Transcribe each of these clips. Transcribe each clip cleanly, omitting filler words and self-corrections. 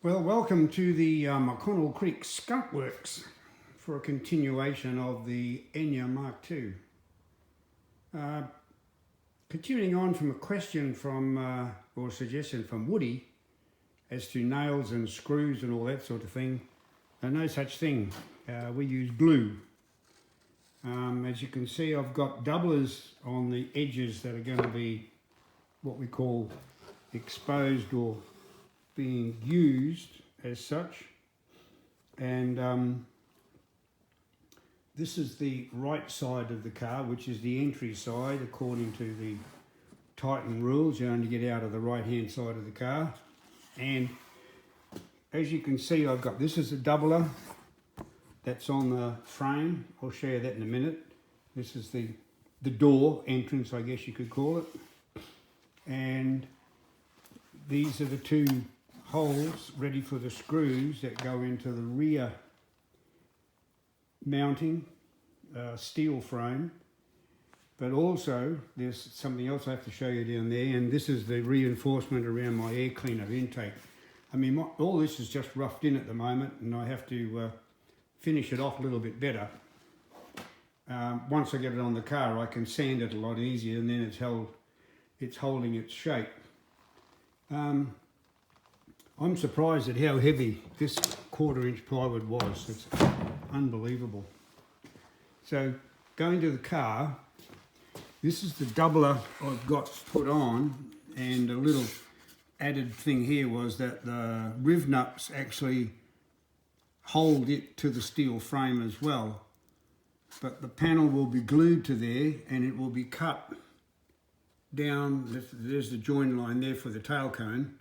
Well, welcome to the McConnell Creek Skunk Works for a continuation of the Enya V2.0. Continuing on from a question from, or suggestion from Woody as to nails and screws and all that sort of thing. No such thing. We use glue. As you can see, I've got doublers on the edges that are going to be what we call exposed or being used as such, and this is the right side of the car, which is the entry side according to the Titan rules. You only get out of the right hand side of the car, and as you can see, I've got, this is a doubler that's on the frame. I'll show you that in a minute. This is the door entrance, I guess you could call it, and these are the two holes ready for the screws that go into the rear mounting steel frame. But also there's something else I have to show you down there, and this is the reinforcement around my air cleaner intake. I mean, all this is just roughed in at the moment, and I have to finish it off a little bit better. Once I get it on the car, I can sand it a lot easier, and then it's holding its shape. I'm surprised at how heavy this 1/4 inch plywood was. It's unbelievable. So going to the car, this is the doubler I've got put on, and a little added thing here was that the riv nuts actually hold it to the steel frame as well. But the panel will be glued to there, and it will be cut down. There's the join line there for the tail cone,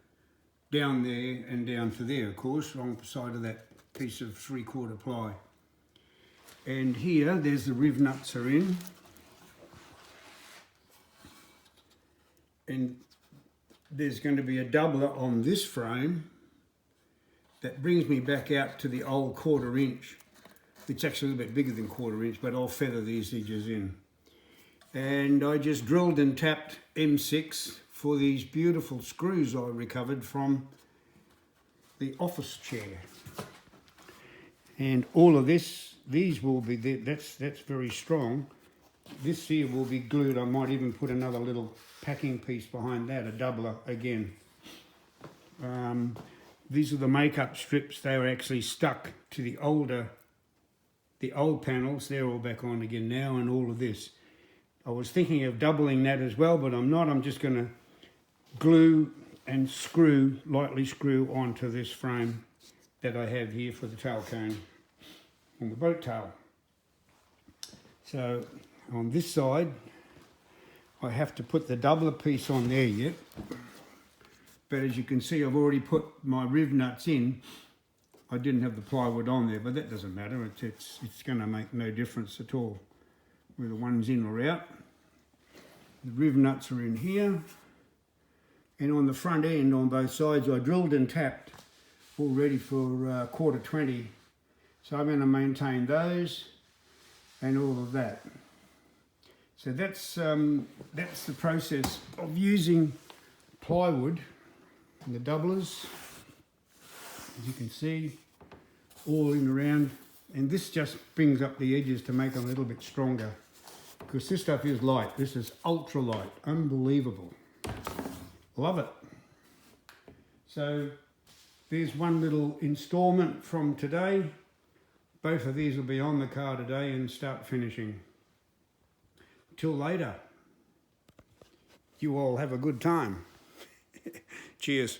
down there and down to there, of course, along the side of that piece of 3/4 ply. And here, there's the riv nuts are in. And there's going to be a doubler on this frame that brings me back out to the old 1/4 inch. It's actually a little bit bigger than 1/4 inch, but I'll feather these edges in. And I just drilled and tapped M6 for these beautiful screws I recovered from the office chair. And all of these will be there. That's very strong. This here will be glued. I might even put another little packing piece behind that, a doubler again. These are the makeup strips. They were actually stuck to the old panels. They're all back on again now, and all of this. I was thinking of doubling that as well, but I'm not. I'm just going to glue and lightly screw onto this frame that I have here for the tail cone and the boat tail. So on this side, I have to put the doubler piece on there yet. But as you can see, I've already put my riv nuts in. I didn't have the plywood on there, but that doesn't matter. It's going to make no difference at all whether one's in or out. The riv nuts are in here. And on the front end, on both sides, I drilled and tapped, all ready for 1/4 20. So I'm going to maintain those and all of that. So that's the process of using plywood and the doublers. As you can see, all in around. And this just brings up the edges to make them a little bit stronger, because this stuff is light. This is ultra light, unbelievable. Love it. So there's one little installment from today. Both of these will be on the car today and start finishing. Till later. You all have a good time. Cheers.